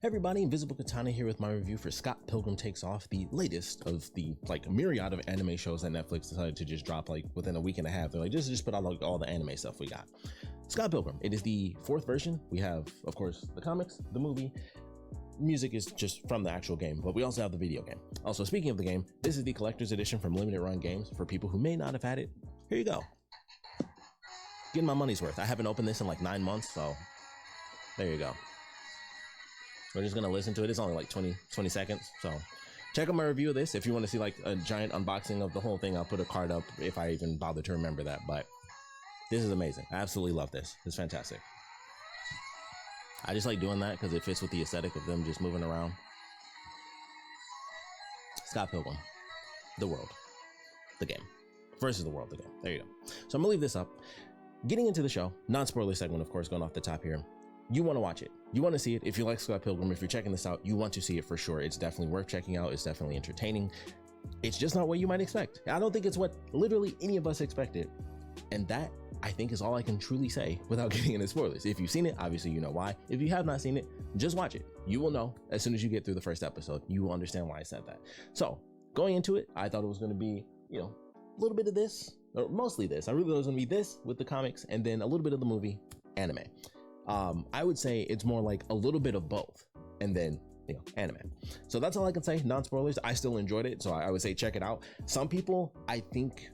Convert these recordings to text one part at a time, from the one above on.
Hey everybody, Invisible Katana here with my review for Scott Pilgrim Takes Off, the latest of the myriad of anime shows that Netflix decided to just drop within a week and a half. They're like, just put out all the anime stuff we got. Scott Pilgrim, it is the fourth version. We have, of course, the comics, the movie. Music is just from the actual game, but we also have the video game. Also, speaking of the game, this is the collector's edition from Limited Run Games. For people who may not have had it, here you go. Getting my money's worth. I haven't opened this in like 9 months, so there you go. We're just gonna listen to it. It's only like 20 seconds. So check out my review of this. If you want to see like a giant unboxing of the whole thing, I'll put a card up if I even bother to remember that. But this is amazing. I absolutely love this. It's fantastic. I just like doing that because it fits with the aesthetic of them just moving around. Scott Pilgrim, the world, the game versus the world, the game. There you go. So I'm gonna leave this up. Getting into the show, non-spoiler segment, of course, going off the top here. You want to watch it. You want to see it. If you like Scott Pilgrim, if you're checking this out, you want to see it for sure. It's definitely worth checking out. It's definitely entertaining. It's just not what you might expect. I don't think it's what literally any of us expected. And that, I think, is all I can truly say without getting into spoilers. If you've seen it, obviously you know why. If you have not seen it, just watch it. You will know as soon as you get through the first episode. You will understand why I said that. So going into it, I thought it was going to be, a little bit of this, or mostly this. I really thought it was going to be this with the comics and then a little bit of the movie, anime. I would say it's more like a little bit of both and then anime. So that's all I can say. Non-spoilers. I still enjoyed it, so I would say check it out. Some people I think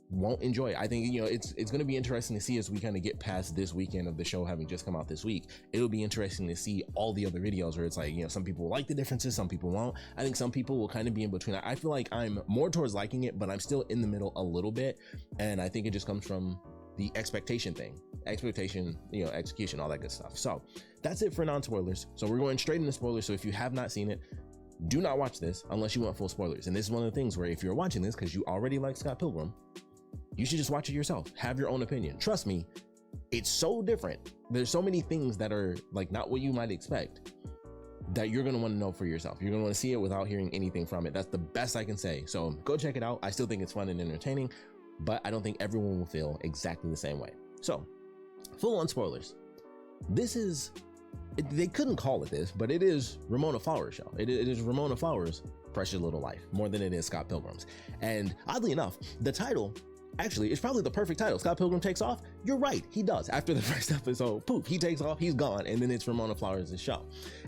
won't enjoy it. I think it's going to be interesting to see as we kind of get past this weekend of the show having just come out this week. It'll be interesting to see all the other videos where it's like some people like the differences, some people won't. I think some people will kind of be in between. I feel like I'm more towards liking it, but I'm still in the middle a little bit, and I think it just comes from the expectation thing. Expectation, execution, all that good stuff. So that's it for non-spoilers. So we're going straight into spoilers. So if you have not seen it, do not watch this unless you want full spoilers. And this is one of the things where if you're watching this because you already like Scott Pilgrim, you should just watch it yourself. Have your own opinion. Trust me, it's so different. There's so many things that are like not what you might expect that you're going to want to know for yourself. You're going to want to see it without hearing anything from it. That's the best I can say. So go check it out. I still think it's fun and entertaining, but I don't think everyone will feel exactly the same way. So full on spoilers. They couldn't call it this, but it is Ramona Flowers' show. It is Ramona Flowers' Precious Little Life, more than it is Scott Pilgrim's. And oddly enough, the title actually is probably the perfect title. Scott Pilgrim Takes Off. You're right, he does. After the first episode, poof, he takes off, he's gone, and then it's Ramona Flowers' show.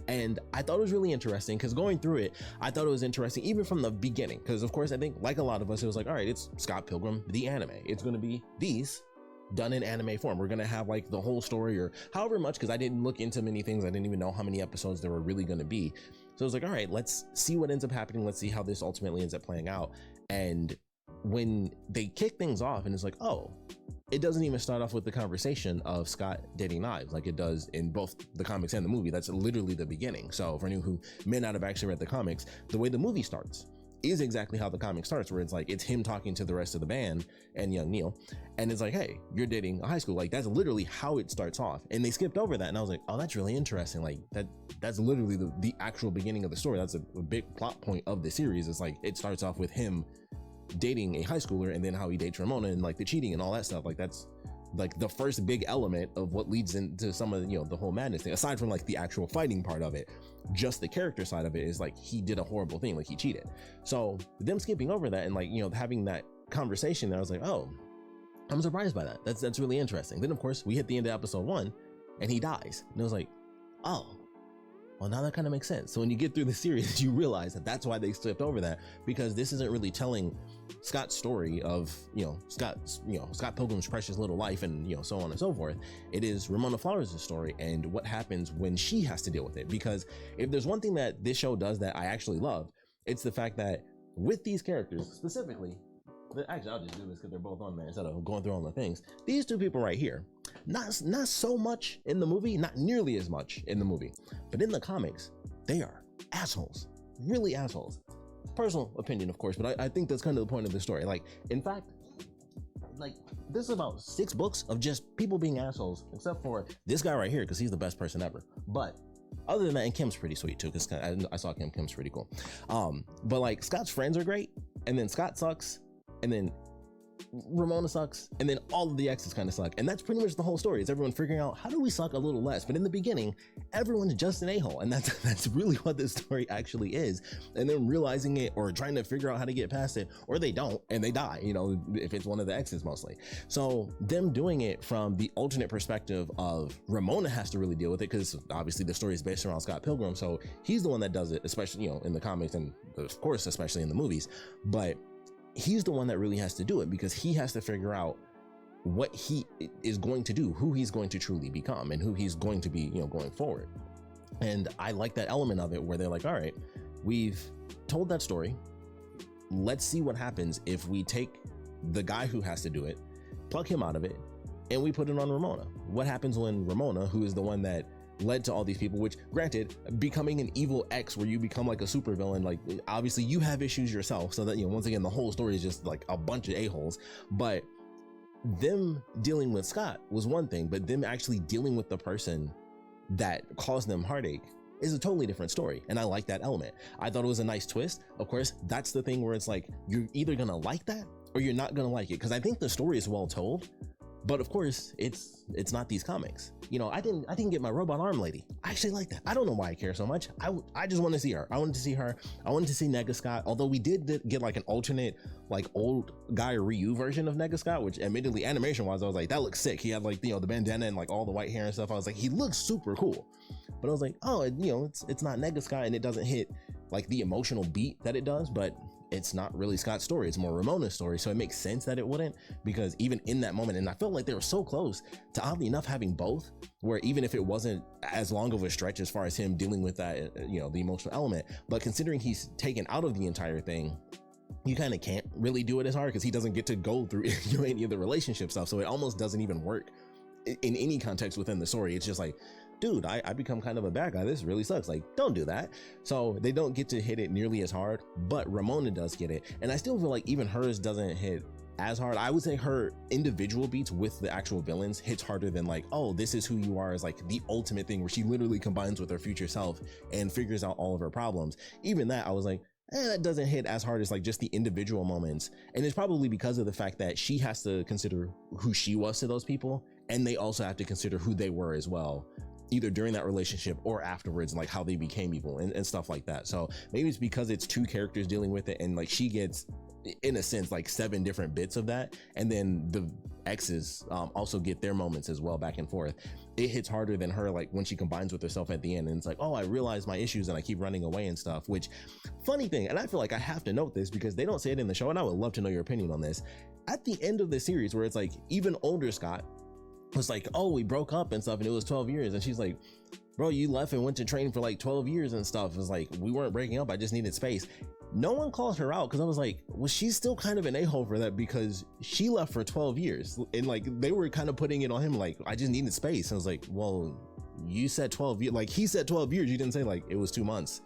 And I thought it was really interesting because going through it, I thought it was interesting even from the beginning. Because of course, I think like a lot of us, it was like, all right, it's Scott Pilgrim, the anime. It's going to be these done in anime form. We're gonna have like the whole story or however much, because I didn't look into many things. I didn't even know how many episodes there were really gonna be. So I was like, all right, let's see what ends up happening. Let's see how this ultimately ends up playing out. And when they kick things off and it's like, oh, it doesn't even start off with the conversation of Scott dating Knives like it does in both the comics and the movie. That's literally the beginning. So for anyone who may not have actually read the comics, the way the movie starts is exactly how the comic starts, where it's like it's him talking to the rest of the band and young Neil, and it's like, hey, you're dating a high school. Like that's literally how it starts off. And they skipped over that, and I was like, oh, that's really interesting. Like that's literally the actual beginning of the story. That's a big plot point of the series. It's like it starts off with him dating a high schooler, and then how he dates Ramona and like the cheating and all that stuff. Like that's like the first big element of what leads into some of the whole madness thing, aside from like the actual fighting part of it. Just the character side of it is like he did a horrible thing, like he cheated. So them skipping over that and like having that conversation, I was like, oh, I'm surprised by that. That's really interesting. Then of course we hit the end of episode 1 and he dies, and I was like, oh, well, now that kind of makes sense. So when you get through the series, you realize that that's why they skipped over that, because this isn't really telling Scott's story of Scott Pilgrim's precious little life and so on and so forth. It is Ramona Flowers' story and what happens when she has to deal with it. Because if there's one thing that this show does that I actually love, it's the fact that with these characters specifically, actually I'll just do this because they're both on there instead of going through all the things. These two people right here, not so much in the movie, not nearly as much in the movie, but in the comics, they are assholes, really assholes. Personal opinion, of course, but I think that's kind of the point of the story. Like, in fact, like this is about 6 books of just people being assholes, except for this guy right here, because he's the best person ever. But other than that, and Kim's pretty sweet too, because I saw Kim's pretty cool. But like Scott's friends are great, and then Scott sucks, and then Ramona sucks, and then all of the exes kind of suck, and that's pretty much the whole story. It's everyone figuring out, how do we suck a little less? But in the beginning, everyone's just an a-hole, and that's really what this story actually is. And then realizing it, or trying to figure out how to get past it, or they don't and they die, you know, if it's one of the exes mostly. So them doing it from the alternate perspective of Ramona has to really deal with it, because obviously the story is based around Scott Pilgrim, so he's the one that does it, especially, you know, in the comics, and of course especially in the movies. But he's the one that really has to do it, because he has to figure out what he is going to do, who he's going to truly become, and who he's going to be, you know, going forward. And I like that element of it where they're like, all right, we've told that story. Let's see what happens if we take the guy who has to do it, plug him out of it, and we put it on Ramona. What happens when Ramona, who is the one that led to all these people, which granted, becoming an evil ex where you become like a supervillain, like obviously you have issues yourself, so that, you know, once again, the whole story is just like a bunch of a-holes. But them dealing with Scott was one thing, but them actually dealing with the person that caused them heartache is a totally different story. And I like that element. I thought it was a nice twist. Of course, that's the thing where it's like, you're either gonna like that or you're not gonna like it, because I think the story is well told. But of course, it's not these comics. You know, I didn't get my robot arm lady. I actually like that. I don't know why I care so much. I just want to see her. I wanted to see her. I wanted to see Nega Scott. Although we did get like an alternate, like old guy Ryu version of Nega Scott, which admittedly animation wise, I was like, that looks sick. He had like, you know, the bandana and like all the white hair and stuff. I was like, he looks super cool. But I was like, oh, you know, it's not Nega Scott, and it doesn't hit like the emotional beat that it does, but it's not really Scott's story, it's more Ramona's story. So it makes sense that it wouldn't, because even in that moment, and I felt like they were so close to, oddly enough, having both, where even if it wasn't as long of a stretch as far as him dealing with that, you know, the emotional element, but considering he's taken out of the entire thing, you kind of can't really do it as hard, because he doesn't get to go through, you know, any of the relationship stuff. So it almost doesn't even work in any context within the story. It's just like, dude, I become kind of a bad guy. This really sucks. Like, don't do that. So they don't get to hit it nearly as hard, but Ramona does get it. And I still feel like even hers doesn't hit as hard. I would say her individual beats with the actual villains hits harder than like, oh, this is who you are, is like the ultimate thing where she literally combines with her future self and figures out all of her problems. Even that, I was like, that doesn't hit as hard as like just the individual moments. And it's probably because of the fact that she has to consider who she was to those people, and they also have to consider who they were as well, either during that relationship or afterwards, and like how they became evil and stuff like that. So maybe it's because it's two characters dealing with it, and like she gets, in a sense, like 7 different bits of that, and then the exes also get their moments as well, back and forth. It hits harder than her, like when she combines with herself at the end, and it's like, oh, I realize my issues and I keep running away and stuff. Which, funny thing, and I feel like I have to note this because they don't say it in the show, and I would love to know your opinion on this. At the end of the series, where it's like even older Scott was like, oh, we broke up and stuff, and it was 12 years, and she's like, bro, you left and went to train for like 12 years and stuff. It was like, we weren't breaking up, I just needed space. No one calls her out, because I was like, well, she's still kind of an a-hole for that, because she left for 12 years, and like they were kind of putting it on him like, I just needed space. And I was like, well, you said 12 years, like he said 12 years, you didn't say like it was 2 months.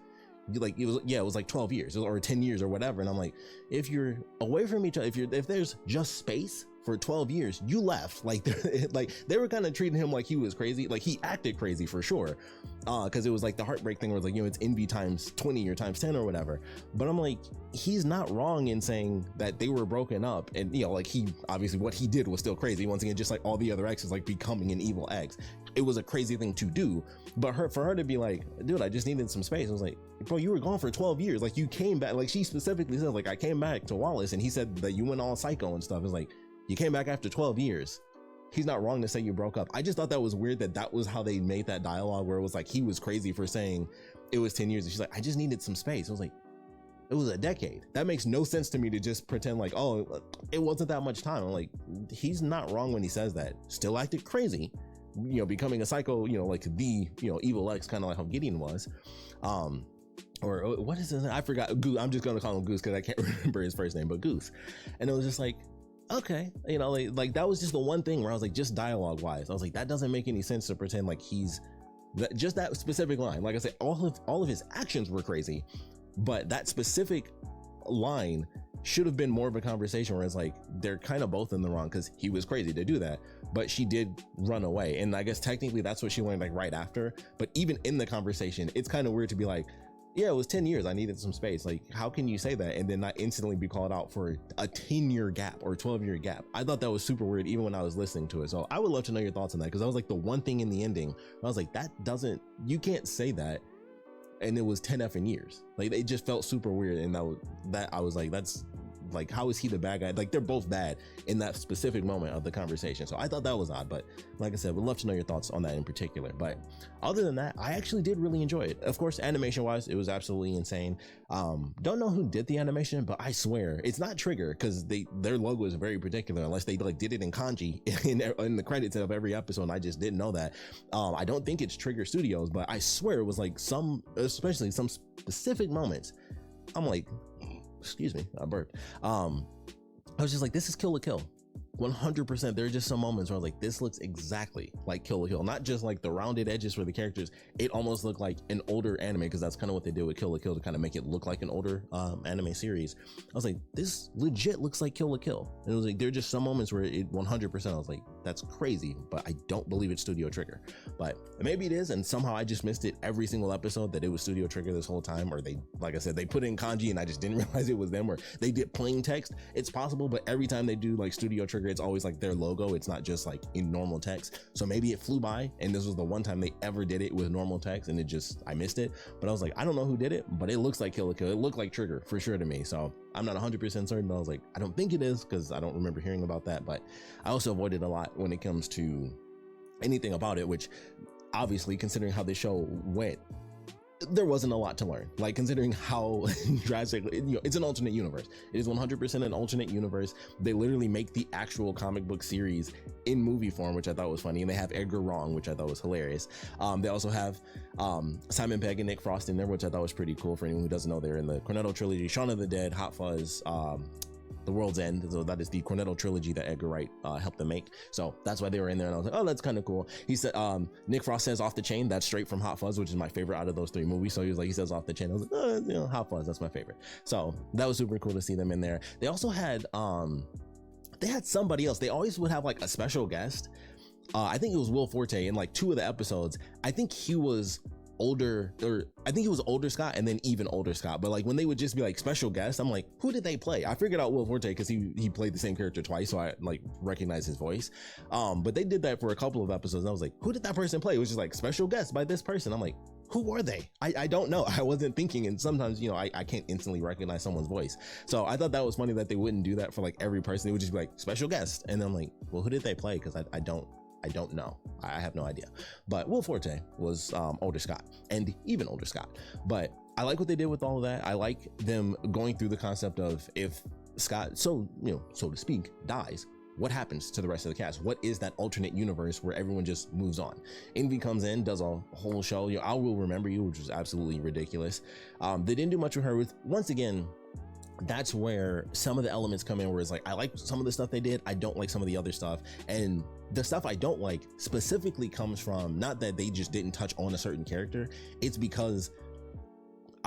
You like, it was, yeah, it was like 12 years or 10 years or whatever. And I'm like, if you're away from each other, if there's just space for 12 years, you left. Like they were kind of treating him like he was crazy. Like he acted crazy for sure, because it was like the heartbreak thing where it's like, you know, it's envy times 20 or times 10 or whatever. But I'm like, he's not wrong in saying that they were broken up, and you know, like he obviously, what he did was still crazy. Once again, just like all the other exes, like becoming an evil ex, it was a crazy thing to do. But for her to be like, dude, I just needed some space, I was like, bro, you were gone for 12 years. Like you came back, like she specifically said, like I came back to Wallace and he said that you went all psycho and stuff. It's like, you came back after 12 years. He's not wrong to say you broke up. I just thought that was weird that was how they made that dialogue, where it was like he was crazy for saying it was 10 years. And she's like, I just needed some space. I was like, it was a decade. That makes no sense to me, to just pretend like, oh, it wasn't that much time. I'm like, he's not wrong when he says that. Still acted crazy, you know, becoming a psycho, you know, like the, you know, evil ex, kind of like how Gideon was. Or what is his name? I forgot. Goose. I'm just going to call him Goose because I can't remember his first name, but Goose. And it was just like, okay, you know, like that was just the one thing where I was like, just dialogue wise, I was like, that doesn't make any sense to pretend like he's just that specific line. Like I said, all of his actions were crazy, but that specific line should have been more of a conversation where it's like, they're kind of both in the wrong, because he was crazy to do that, but she did run away. And I guess technically that's what she learned like right after. But even in the conversation, it's kind of weird to be like, Yeah, it was 10 years. I needed some space. Like, how can you say that and then not instantly be called out for a 10-year gap or 12-year gap? I thought that was super weird even when I was listening to it. So I would love to know your thoughts on that, because that was like the one thing in the ending I was like, you can't say that. And it was 10 effing years. Like, it just felt super weird. And I was like, that's like, how is he the bad guy? Like, they're both bad in that specific moment of the conversation. So I thought that was odd, but like I said, would love to know your thoughts on that in particular. But other than that, I actually did really enjoy it. Of course, animation wise, it was absolutely insane. Don't know who did the animation, but I swear it's not Trigger, because their logo is very particular, unless they like did it in kanji in the credits of every episode. And I just didn't know that. I don't think it's Trigger Studios, but I swear it was like especially some specific moments. I'm like, excuse me, I burped. I was just like, this is Kill la Kill. 100%. There are just some moments where I was like, this looks exactly like Kill la Kill. Not just like the rounded edges for the characters. It almost looked like an older anime, because that's kind of what they did with Kill la Kill to kind of make it look like an older anime series. I was like, this legit looks like Kill la Kill. And it was like, there are just some moments where it 100%, I was like, that's crazy, but I don't believe it's Studio Trigger. But maybe it is, and somehow I just missed it every single episode that it was Studio Trigger this whole time, or they, like I said, they put in kanji and I just didn't realize it was them, or they did plain text. It's possible, but every time they do like Studio Trigger, it's always like their logo. It's not just like in normal text. So maybe it flew by and this was the one time they ever did it with normal text, and I missed it. But I was like, I don't know who did it, but it looks like Kill la Kill. It looked like Trigger for sure to me. So I'm not 100% certain, but I was like, I don't think it is, because I don't remember hearing about that. But I also avoided a lot when it comes to anything about it, which obviously, considering how the show went, there wasn't a lot to learn. Like, considering how drastically, it's an alternate universe. It is 100% an alternate universe. They literally make the actual comic book series in movie form, which I thought was funny. And they have Edgar Wrong, which I thought was hilarious. They also have Simon Pegg and Nick Frost in there, which I thought was pretty cool. For anyone who doesn't know, they're in the Cornetto trilogy, Shaun of the Dead, Hot Fuzz, The World's End. So that is the Cornetto trilogy that Edgar Wright helped them make. So that's why they were in there. And I was like, oh, that's kind of cool. He said, Nick Frost says Off the Chain. That's straight from Hot Fuzz, which is my favorite out of those three movies. So he was like, he says Off the Chain. I was like, oh, Hot Fuzz, that's my favorite. So that was super cool to see them in there. They also had, they had somebody else. They always would have like a special guest. I think it was Will Forte in like 2 of the episodes. I think he was older, or I think he was older Scott and then even older Scott. But like when they would just be like special guests, I'm like, who did they play? I figured out Will Forte because he played the same character twice, so I like recognize his voice. But they did that for a couple of episodes and I was like, who did that person play? It was just like special guest by this person. I'm like, who are they? I don't know. I wasn't thinking, and sometimes I can't instantly recognize someone's voice. So I thought that was funny that they wouldn't do that for like every person. They would just be like special guest, and I'm like, well, who did they play? Because I don't know. I have no idea. But Will Forte was older Scott, and even older Scott. But I like what they did with all of that. I like them going through the concept of, if Scott, so to speak, dies, what happens to the rest of the cast? What is that alternate universe where everyone just moves on? Envy comes in, does a whole show, I Will Remember You, which was absolutely ridiculous. They didn't do much with her. Once again, that's where some of the elements come in, where it's like, I like some of the stuff they did, I don't like some of the other stuff. And the stuff I don't like specifically comes from, not that they just didn't touch on a certain character, it's because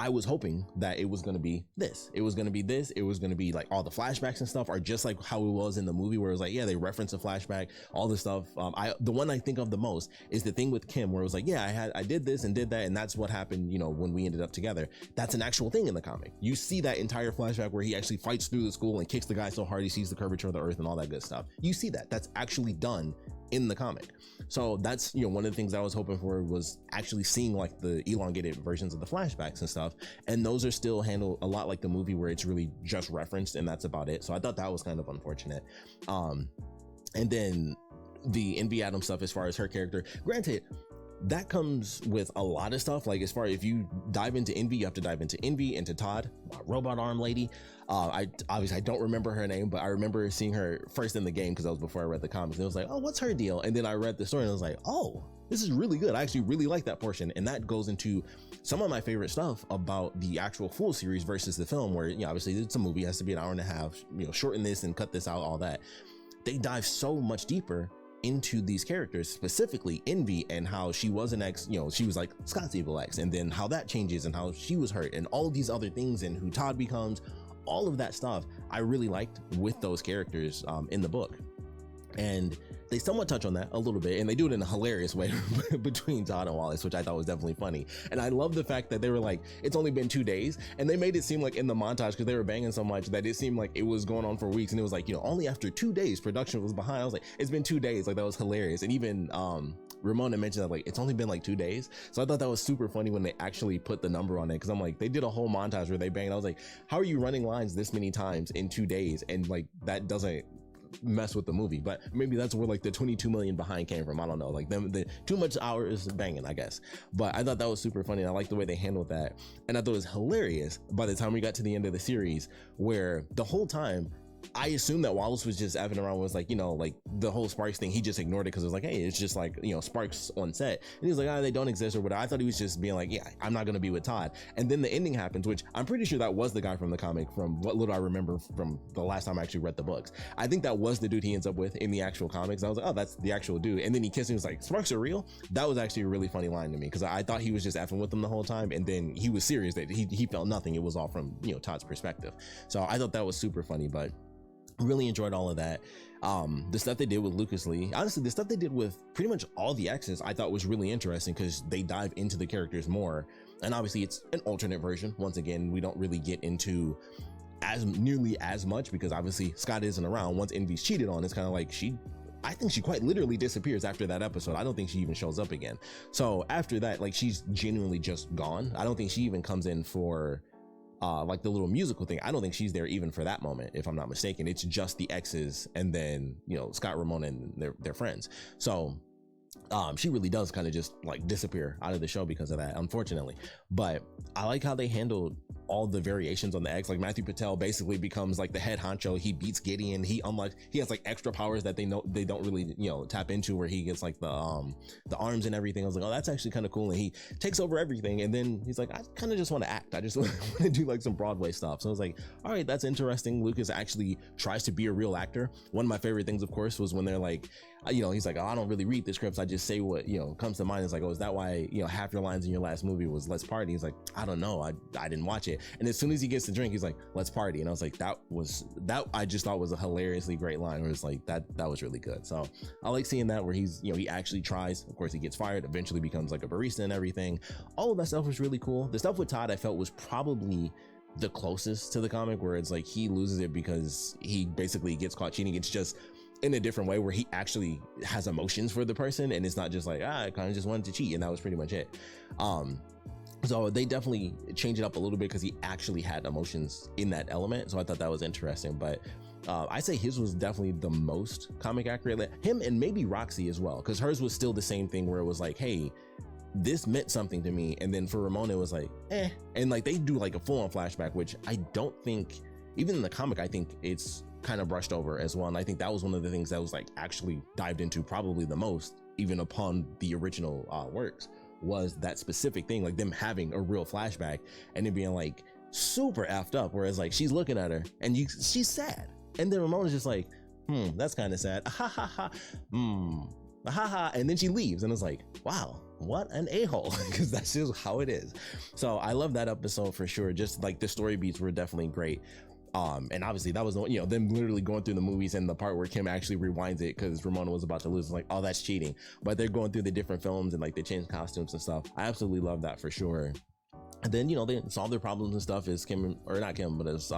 I was hoping that it was going to be this. It was going to be this. It was going to be like all the flashbacks and stuff are just like how it was in the movie, where it was like, yeah, they reference a flashback, all this stuff. The one I think of the most is the thing with Kim, where it was like, yeah, I did this and did that, and that's what happened, when we ended up together. That's an actual thing in the comic. You see that entire flashback where he actually fights through the school and kicks the guy so hard he sees the curvature of the earth and all that good stuff. You see that. That's actually done in the comic. So that's one of the things I was hoping for, was actually seeing like the elongated versions of the flashbacks and stuff, and those are still handled a lot like the movie, where it's really just referenced and that's about it. So I thought that was kind of unfortunate. And then the Envy Adam stuff, as far as her character, granted, that comes with a lot of stuff. Like, as far, if you dive into Envy, you have to dive into Envy, into Todd, robot arm lady. I don't remember her name, but I remember seeing her first in the game, because that was before I read the comics. And it was like, oh, what's her deal? And then I read the story and I was like, oh, this is really good. I actually really like that portion. And that goes into some of my favorite stuff about the actual full series versus the film, where, obviously it's a movie, it has to be an hour and a half, shorten this and cut this out, all that. They dive so much deeper into these characters, specifically Envy, and how she was an ex, she was like Scott's evil ex, and then how that changes and how she was hurt and all these other things, and who Todd becomes. All of that stuff I really liked with those characters in the book. And They somewhat touch on that a little bit, and they do it in a hilarious way between Todd and Wallace, which I thought was definitely funny. And I love the fact that they were like, it's only been 2 days, and they made it seem like in the montage, because they were banging so much that it seemed like it was going on for weeks, and it was like, you know, only after 2 days production was behind. I was like, it's been 2 days. Like, that was hilarious. And even Ramona mentioned that, like, it's only been like 2 days. So I thought that was super funny when they actually put the number on it, because I'm like, they did a whole montage where they banged. I was like, how are you running lines this many times in 2 days? And like, that doesn't mess with the movie. But maybe that's where like the 22 million behind came from. I don't know, like the too much hours banging, I guess. But I thought that was super funny, and I like the way they handled that. And I thought it was hilarious by the time we got to the end of the series, where the whole time I assumed that Wallace was just effing around, was like, you know, like the whole Sparks thing, he just ignored it because it was like, hey, it's just like, you know, Sparks on set. And he was like, they don't exist or whatever. I thought he was just being like, yeah, I'm not going to be with Todd. And then the ending happens, which I'm pretty sure that was the guy from the comic, from what little I remember from the last time I actually read the books. I think that was the dude he ends up with in the actual comics. I was like, oh, that's the actual dude. And then he kissed him. He was like, Sparks are real? That was actually a really funny line to me, because I thought he was just effing with them the whole time. And then he was serious that he felt nothing. It was all from, you know, Todd's perspective. So I thought that was super funny, but really enjoyed all of that. The stuff they did with Lucas Lee, honestly, the stuff they did with pretty much all the X's, I thought was really interesting, because they dive into the characters more. And obviously it's an alternate version. Once again, we don't really get into as nearly as much, because obviously Scott isn't around. Once Envy's cheated on, it's kind of like I think she quite literally disappears after that episode. I don't think she even shows up again. So after that, like, she's genuinely just gone. I don't think she even comes in for like the little musical thing. I don't think she's there even for that moment, if I'm not mistaken. It's just the exes, and then, you know, Scott, Ramona, and their friends. So she really does kind of just like disappear out of the show because of that, unfortunately. But I like how they handled all the variations on the X. Like, Matthew Patel basically becomes like the head honcho. He beats Gideon. He has like extra powers that they don't really, you know, tap into, where he gets like the arms and everything. I was like, oh, that's actually kind of cool. And he takes over everything. And then he's like, I kind of just want to act. I just want to do like some Broadway stuff. So I was like, all right, that's interesting. Lucas actually tries to be a real actor. One of my favorite things, of course, was when they're like, you know, he's like, oh, I don't really read the scripts. I just say what, you know, comes to mind. It's like, oh, is that why, you know, half your lines in your last movie was let's party? He's like, I don't know. I didn't watch it. And as soon as he gets to drink, he's like, let's party. And I was like, that I just thought was a hilariously great line, where it's like, that was really good. So I like seeing that, where he's, you know, he actually tries. Of course, he gets fired, eventually becomes like a barista and everything. All of that stuff was really cool. The stuff with Todd, I felt, was probably the closest to the comic, where it's like he loses it because he basically gets caught cheating. It's just in a different way, where he actually has emotions for the person, and it's not just like, I kind of just wanted to cheat, and that was pretty much it. So they definitely changed it up a little bit, because he actually had emotions in that element. So I thought that was interesting. But I say his was definitely the most comic accurate. Him, and maybe Roxy as well, because hers was still the same thing, where it was like, hey, this meant something to me. And then for Ramona, it was like, and like they do like a full-on flashback, which I don't think, even in the comic, I think it's kind of brushed over as well. And I think that was one of the things that was like actually dived into probably the most, even upon the original works, was that specific thing, like them having a real flashback and it being like super effed up, whereas like she's looking at her and she's sad, and then Ramona's just like, that's kind of sad, ha ha ha, ha ha, and then she leaves, and it's like, wow, what an a-hole, because that's just how it is. So I love that episode for sure. Just like the story beats were definitely great. And obviously that was, you know, them literally going through the movies, and the part where Kim actually rewinds it because Ramona was about to lose, like, oh, that's cheating. But they're going through the different films and like they change costumes and stuff. I absolutely love that for sure. And then, you know, they solve their problems and stuff as Kim, or not Kim, but as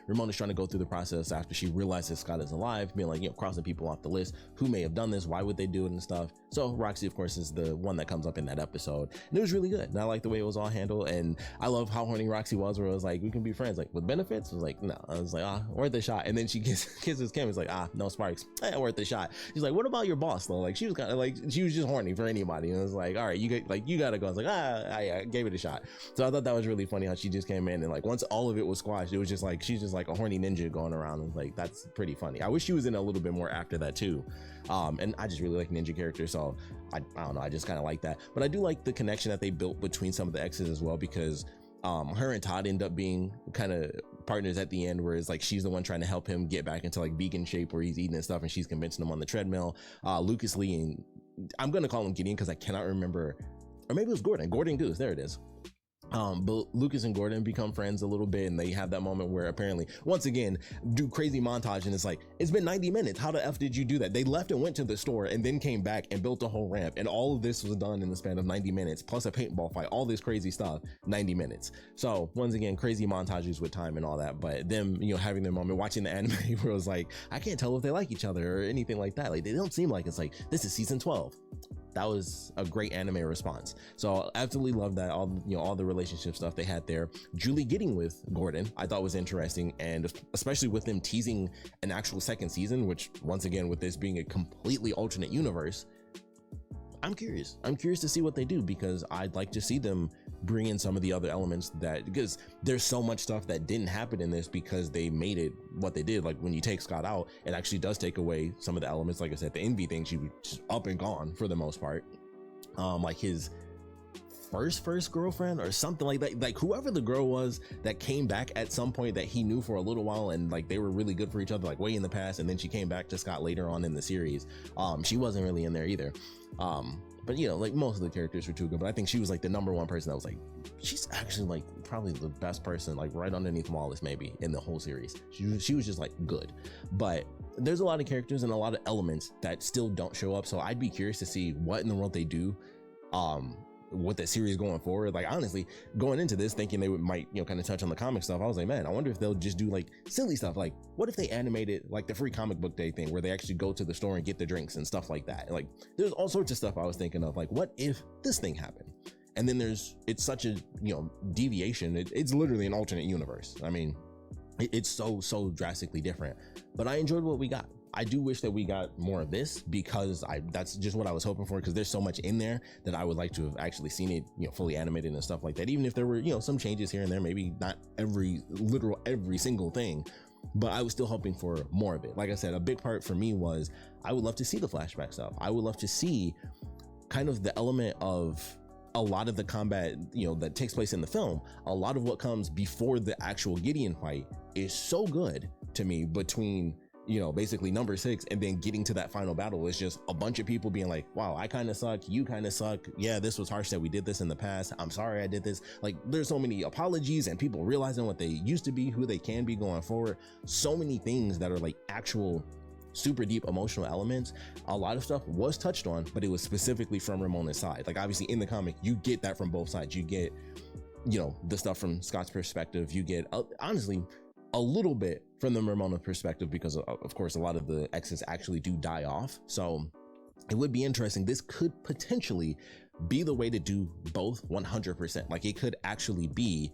Ramona's trying to go through the process after she realizes Scott is alive, being like, you know, crossing people off the list. Who may have done this? Why would they do it and stuff? So Roxy, of course, is the one that comes up in that episode. And it was really good. And I like the way it was all handled. And I love how horny Roxy was, where it was like, we can be friends. Like, with benefits? I was like, no. I was like, worth a shot. And then she kisses Kim. It's like, no sparks. Worth a shot. She's like, what about your boss, though? Like, she was kind of like, she was just horny for anybody. And it was like, all right, you gotta go. I was like, I gave it a shot. So I thought that was really funny how she just came in, and like once all of it was squashed, it was just like, she's just like a horny ninja going around. And like, that's pretty funny. I wish she was in a little bit more after that too. And I just really like ninja characters, so I don't know, I just kind of like that. But I do like the connection that they built between some of the exes as well, because her and Todd end up being kind of partners at the end, where it's like she's the one trying to help him get back into like vegan shape, where he's eating and stuff, and she's convincing him on the treadmill. Lucas Lee, and I'm gonna call him Gideon because I cannot remember, or maybe it was Gordon Goose, there it is. But Lucas and Gordon become friends a little bit, and they have that moment where apparently, once again, do crazy montage, and it's like, it's been 90 minutes. How the F did you do that? They left and went to the store and then came back and built a whole ramp, and all of this was done in the span of 90 minutes, plus a paintball fight, all this crazy stuff, 90 minutes. So once again, crazy montages with time and all that, but them, having their moment, watching the anime where it was like, I can't tell if they like each other or anything like that. Like, they don't seem like it's like, this is season 12. That was a great anime response. So I absolutely love that. All the relationship stuff they had there. Julie getting with Gordon, I thought was interesting, and especially with them teasing an actual second season, which once again, with this being a completely alternate universe, I'm curious to see what they do, because I'd like to see them bring in some of the other elements because there's so much stuff that didn't happen in this because they made it what they did. Like, when you take Scott out, it actually does take away some of the elements. Like I said, the Envy thing, she was just up and gone for the most part. Like his first girlfriend or something like that, like whoever the girl was that came back at some point that he knew for a little while, and like they were really good for each other, like way in the past, and then she came back to Scott later on in the series. She wasn't really in there either. But like most of the characters were too good, but I think she was like the number one person that was like, she's actually like probably the best person, like right underneath Wallace maybe in the whole series. She was just like good. But there's a lot of characters and a lot of elements that still don't show up, so I'd be curious to see what in the world they do with that series going forward. Like, honestly, going into this thinking they might kind of touch on the comic stuff, I was like, man, I wonder if they'll just do like silly stuff. Like, what if they animated like the free comic book day thing where they actually go to the store and get the drinks and stuff like that. Like, there's all sorts of stuff I was thinking of, like, what if this thing happened? And then it's such a deviation. It's literally an alternate universe. I mean, it's so drastically different, but I enjoyed what we got. I do wish that we got more of this, because that's just what I was hoping for, because there's so much in there that I would like to have actually seen it fully animated and stuff like that. Even if there were some changes here and there, maybe not every single thing, but I was still hoping for more of it. Like I said, a big part for me was I would love to see the flashback stuff. I would love to see kind of the element of a lot of the combat that takes place in the film. A lot of what comes before the actual Gideon fight is so good to me, between basically number 6 and then getting to that final battle. It's just a bunch of people being like, wow, I kind of suck, you kind of suck, yeah, this was harsh that we did this in the past, I'm sorry I did this. Like, there's so many apologies and people realizing what they used to be, who they can be going forward. So many things that are like actual super deep emotional elements. A lot of stuff was touched on, but it was specifically from Ramona's side. Like, obviously in the comic you get that from both sides. You get the stuff from Scott's perspective, you get honestly a little bit from the Ramona perspective, because of course a lot of the exes actually do die off. So it would be interesting. This could potentially be the way to do both 100%. Like, it could actually be,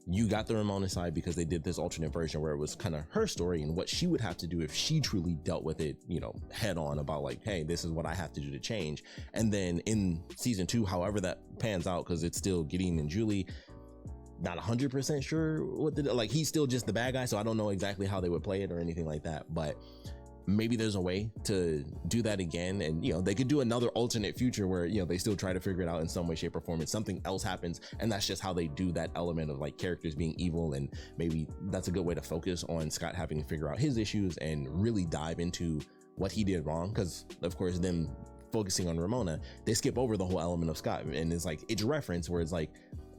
you got the Ramona side because they did this alternate version where it was kind of her story and what she would have to do if she truly dealt with it, head on, about like, hey, this is what I have to do to change. And then in season 2, however that pans out, because it's still Gideon and Julie, not 100% sure what he's still just the bad guy, so I don't know exactly how they would play it or anything like that. But maybe there's a way to do that again, and they could do another alternate future where they still try to figure it out in some way, shape, or form, and something else happens, and that's just how they do that element of like characters being evil. And maybe that's a good way to focus on Scott having to figure out his issues and really dive into what he did wrong, because of course them focusing on Ramona, they skip over the whole element of Scott, and it's like it's reference where it's like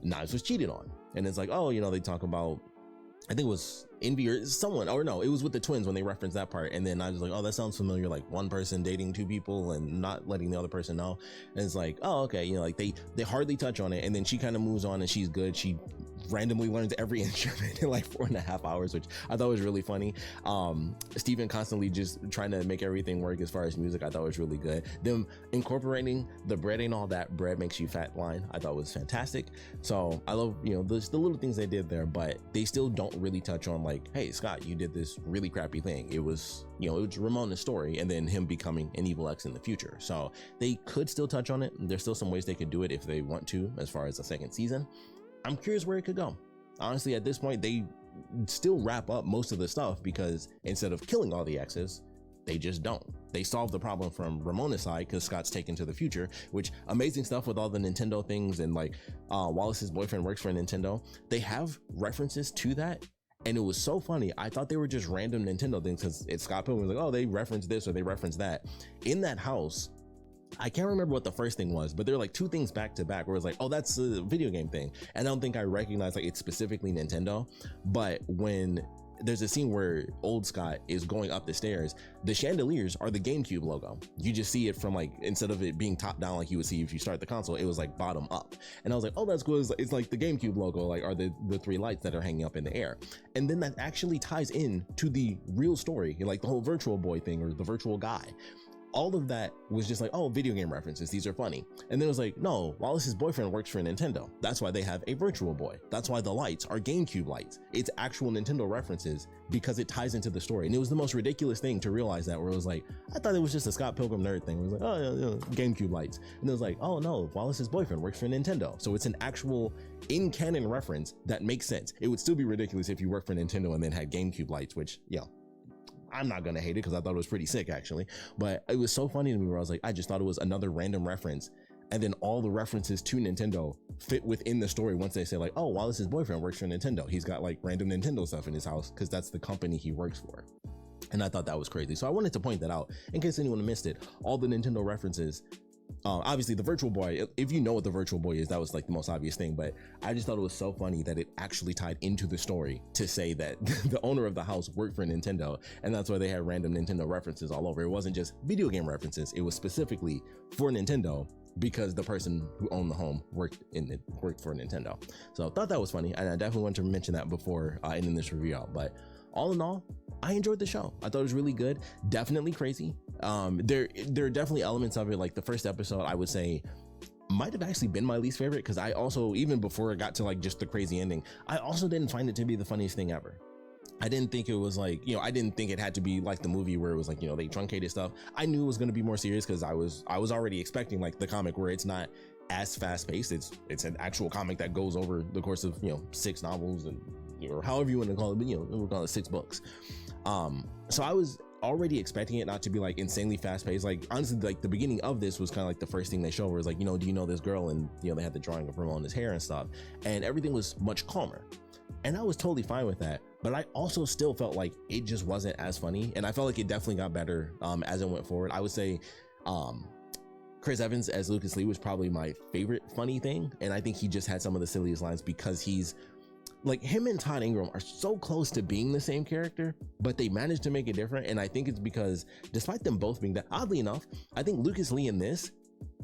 Knives was cheated on, and it's like, oh, they talk about, I think it was Envy or someone, or no, it was with the twins when they referenced that part, and then I was like, oh, that sounds familiar, like one person dating 2 people and not letting the other person know. And it's like, oh, okay, like they hardly touch on it, and then she kind of moves on and she's good. She randomly learns every instrument in like 4.5 hours, which I thought was really funny. Steven constantly just trying to make everything work as far as music, I thought was really good. Them incorporating the bread ain't all that, bread makes you fat line, I thought was fantastic. So I love the little things they did there, but they still don't really touch on like, hey, Scott, you did this really crappy thing. It was it was Ramona's story, and then him becoming an evil ex in the future. So they could still touch on it. There's still some ways they could do it if they want to, as far as the second season. I'm curious where it could go. Honestly, at this point, they still wrap up most of the stuff, because instead of killing all the exes, they just don't. They solve the problem from Ramona's side because Scott's taken to the future, which amazing stuff with all the Nintendo things, and like Wallace's boyfriend works for Nintendo. They have references to that, and it was so funny. I thought they were just random Nintendo things, because it's Scott Pilgrim was like, oh, they reference this or they reference that. In that house, I can't remember what the first thing was, but there were like two things back to back where it's like, oh, that's a video game thing. And I don't think I recognize like it's specifically Nintendo, but when there's a scene where old Scott is going up the stairs, the chandeliers are the GameCube logo. You just see it from like, instead of it being top down like you would see if you start the console, it was like bottom up. And I was like, oh, that's cool. It's like the GameCube logo, like are the three lights that are hanging up in the air. And then that actually ties in to the real story, like the whole Virtual Boy thing or the virtual guy. All of that was just like, oh, video game references, these are funny. And then it was like, no, Wallace's boyfriend works for Nintendo. That's why they have a Virtual Boy. That's why the lights are GameCube lights. It's actual Nintendo references because it ties into the story. And it was the most ridiculous thing to realize that, where it was like, I thought it was just a Scott Pilgrim nerd thing. It was like, oh, yeah, GameCube lights. And it was like, oh no, Wallace's boyfriend works for Nintendo. So it's an actual in-canon reference that makes sense. It would still be ridiculous if you worked for Nintendo and then had GameCube lights, which, I'm not gonna hate it because I thought it was pretty sick actually, but it was so funny to me where I was like, I just thought it was another random reference, and then all the references to Nintendo fit within the story once they say like, oh, Wallace's boyfriend works for Nintendo. He's got like random Nintendo stuff in his house because that's the company he works for. And I thought that was crazy. So I wanted to point that out in case anyone missed it. All the Nintendo references, obviously the Virtual Boy, if you know what the Virtual Boy is, that was like the most obvious thing, but I just thought it was so funny that it actually tied into the story to say that the owner of the house worked for Nintendo, and that's why they had random Nintendo references all over. It wasn't just video game references, it was specifically for Nintendo because the person who owned the home worked for Nintendo. So I thought that was funny, and I definitely wanted to mention that before ending this review out. But all in all, I enjoyed the show. I thought it was really good. Definitely crazy. There are definitely elements of it, like the first episode, I would say might have actually been my least favorite, because I also, even before it got to like just the crazy ending, I also didn't find it to be the funniest thing ever. I didn't think it was like, I didn't think it had to be like the movie where it was like, they truncated stuff. I knew it was going to be more serious because I was already expecting like the comic where it's not as fast paced. It's an actual comic that goes over the course of 6 novels and or however you want to call it, but we'll call it 6 books. So I was already expecting it not to be like insanely fast paced. Like honestly, like the beginning of this was kind of like the first thing they showed, where it's like, do you know this girl? And they had the drawing of Ramona's hair and stuff, and everything was much calmer. And I was totally fine with that, but I also still felt like it just wasn't as funny, and I felt like it definitely got better as it went forward. I would say Chris Evans as Lucas Lee was probably my favorite funny thing, and I think he just had some of the silliest lines because he's like, him and Todd Ingram are so close to being the same character, but they managed to make it different. And I think it's because despite them both being that, oddly enough, I think Lucas Lee in this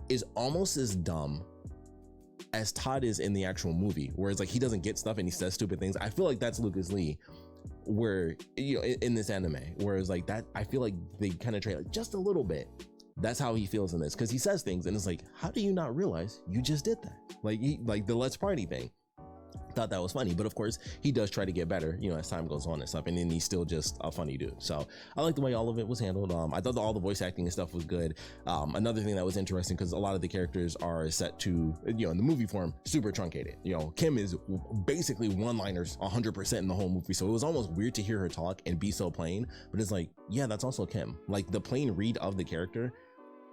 is almost as dumb as Todd is in the actual movie, whereas like he doesn't get stuff and he says stupid things. I feel like that's Lucas Lee where in this anime, whereas like that, I feel like they kind of trade like just a little bit. That's how he feels in this, because he says things and it's like, how do you not realize you just did that? Like the let's party thing. Thought that was funny, but of course he does try to get better as time goes on and stuff, and then he's still just a funny dude. So I like the way all of it was handled. I thought all the voice acting and stuff was good. Another thing that was interesting, because a lot of the characters are set to in the movie form super truncated. Kim is basically one-liners 100% in the whole movie, so it was almost weird to hear her talk and be so plain, but it's like, yeah, that's also Kim. Like the plain read of the character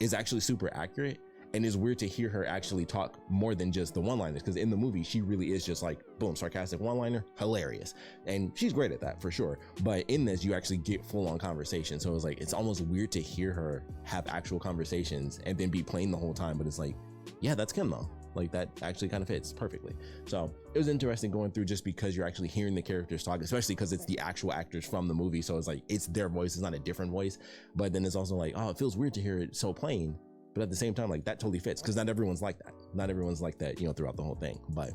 is actually super accurate. And it's weird to hear her actually talk more than just the one-liners, because in the movie she really is just like, boom, sarcastic one-liner, hilarious, and she's great at that for sure. But in this, you actually get full-on conversation, so it's like, it's almost weird to hear her have actual conversations and then be plain the whole time. But it's like, yeah, that's Kim though. Like that actually kind of fits perfectly. So it was interesting going through, just because you're actually hearing the characters talk, especially because it's the actual actors from the movie, so it's like it's their voice, it's not a different voice. But then it's also like, oh, it feels weird to hear it so plain. But at the same time, like that totally fits, because not everyone's like that. Not everyone's like that, throughout the whole thing. But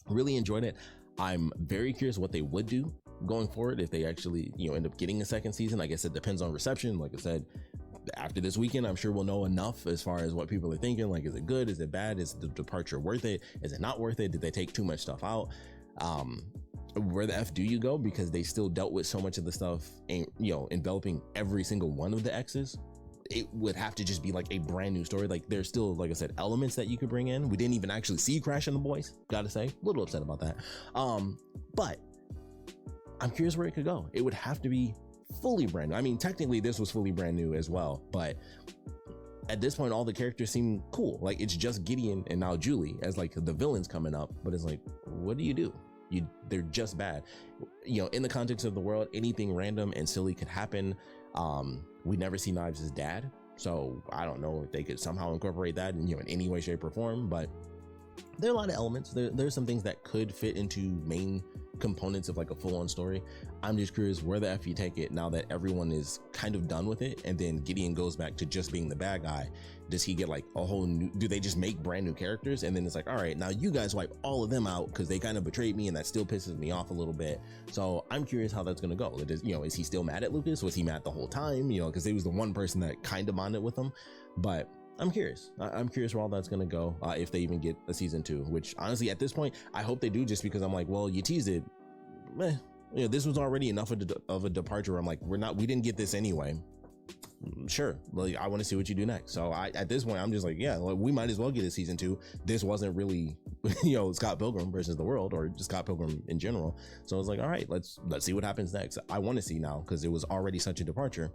really enjoyed it. I'm very curious what they would do going forward if they actually, end up getting a second season. I guess it depends on reception. Like I said, after this weekend, I'm sure we'll know enough as far as what people are thinking. Like, is it good? Is it bad? Is the departure worth it? Is it not worth it? Did they take too much stuff out? Where the F do you go? Because they still dealt with so much of the stuff, and enveloping every single one of the X's. It would have to just be like a brand new story. Like there's still, like I said, elements that you could bring in. We didn't even actually see Crash and the Boys, gotta say, a little upset about that. But I'm curious where it could go. It would have to be fully brand new. I mean, technically this was fully brand new as well, but at this point all the characters seem cool. Like it's just Gideon and now Julie as like the villains coming up, but it's like, what do? They're just bad. In the context of the world, anything random and silly could happen. We never see Knives' dad, So I don't know if they could somehow incorporate that in, in any way, shape, or form, but there are a lot of elements. There's some things that could fit into main components of like a full-on story. I'm just curious where the F you take it now that everyone is kind of done with it, and then Gideon goes back to just being the bad guy. Does he get like a whole new, do they just make brand new characters, and then it's like, all right, now you guys wipe all of them out because they kind of betrayed me, and that still pisses me off a little bit. So I'm curious how that's gonna go. It is, is he still mad at Lucas? Was he mad the whole time? Because he was the one person that kind of bonded with him. But I'm curious. I'm curious where all that's going to go, if they even get a season 2, which honestly, at this point, I hope they do, just because I'm like, well, you teased it. This was already enough of a departure. I'm like, we didn't get this anyway. Sure. Like, I want to see what you do next. So at this point, I'm just like, yeah, we might as well get a season 2. This wasn't really, Scott Pilgrim versus the world, or just Scott Pilgrim in general. So I was like, all right, let's see what happens next. I want to see now, because it was already such a departure.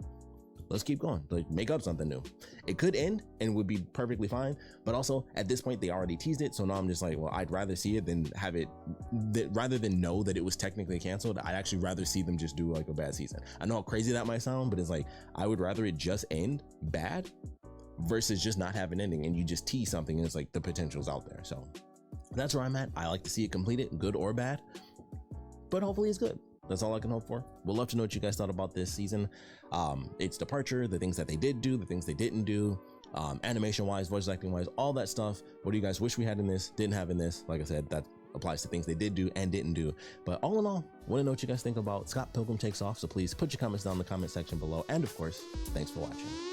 Let's keep going, like make up something new. It could end and would be perfectly fine, but also at this point they already teased it, so now I'm just like, well, I'd rather see it than have it, rather than know that it was technically canceled. I'd actually rather see them just do like a bad season. I know how crazy that might sound, but it's like, I would rather it just end bad versus just not have an ending and you just tease something and it's like the potential's out there. So that's where I'm at. I like to see it completed, good or bad, but hopefully it's good. That's all I can hope for. We'd love to know what you guys thought about this season. Its departure, the things that they did do, the things they didn't do, animation wise, voice acting wise, all that stuff. What do you guys wish we had in this, didn't have in this? Like I said, that applies to things they did do and didn't do. But all in all, want to know what you guys think about Scott Pilgrim Takes Off. So please put your comments down in the comment section below. And of course, thanks for watching.